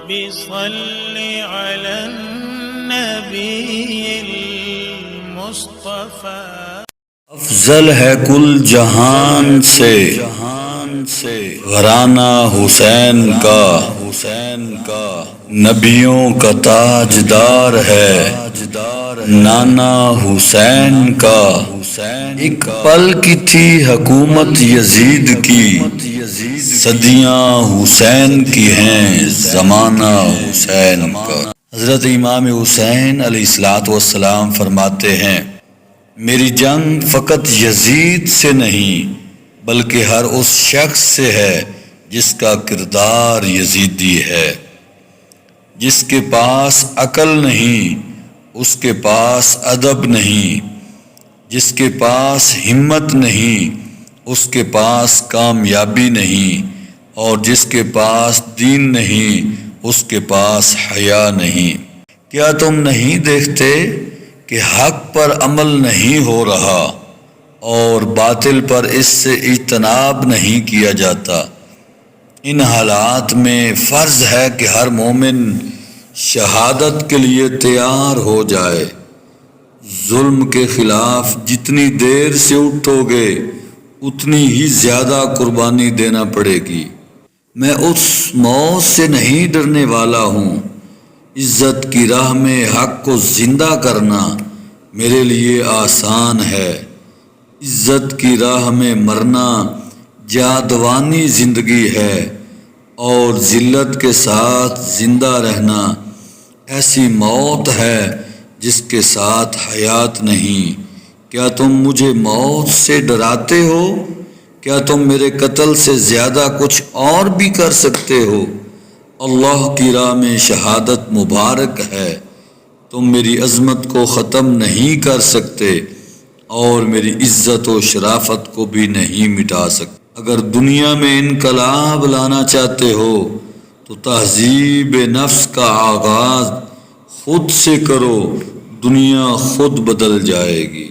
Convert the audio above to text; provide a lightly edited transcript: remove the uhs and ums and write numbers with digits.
رب صل على النبي المصطفى افضل ہے کل جہان سے گھرانہ حسین کا نبیوں کا تاجدار ہے نانا حسین کا ایک پل کی تھی حکومت یزید کی صدیاں حسین کی ہیں زمانہ حسین کا۔ حضرت امام حسین علیہ السلام فرماتے ہیں میری جنگ فقط یزید سے نہیں بلکہ ہر اس شخص سے ہے جس کا کردار یزیدی ہے، جس کے پاس عقل نہیں اس کے پاس ادب نہیں، جس کے پاس ہمت نہیں اس کے پاس کامیابی نہیں، اور جس کے پاس دین نہیں اس کے پاس حیا نہیں۔ کیا تم نہیں دیکھتے کہ حق پر عمل نہیں ہو رہا اور باطل پر اس سے اجتناب نہیں کیا جاتا؟ ان حالات میں فرض ہے کہ ہر مومن شہادت کے لیے تیار ہو جائے۔ ظلم کے خلاف جتنی دیر سے اٹھو گے اتنی ہی زیادہ قربانی دینا پڑے گی۔ میں اس موت سے نہیں ڈرنے والا ہوں، عزت کی راہ میں حق کو زندہ کرنا میرے لیے آسان ہے۔ عزت کی راہ میں مرنا جاودانی زندگی ہے اور ذلت کے ساتھ زندہ رہنا ایسی موت ہے جس کے ساتھ حیات نہیں۔ کیا تم مجھے موت سے ڈراتے ہو؟ کیا تم میرے قتل سے زیادہ کچھ اور بھی کر سکتے ہو؟ اللہ کی راہ میں شہادت مبارک ہے۔ تم میری عظمت کو ختم نہیں کر سکتے اور میری عزت و شرافت کو بھی نہیں مٹا سکتے۔ اگر دنیا میں انقلاب لانا چاہتے ہو تو تہذیب نفس کا آغاز خود سے کرو، دنیا خود بدل جائے گی۔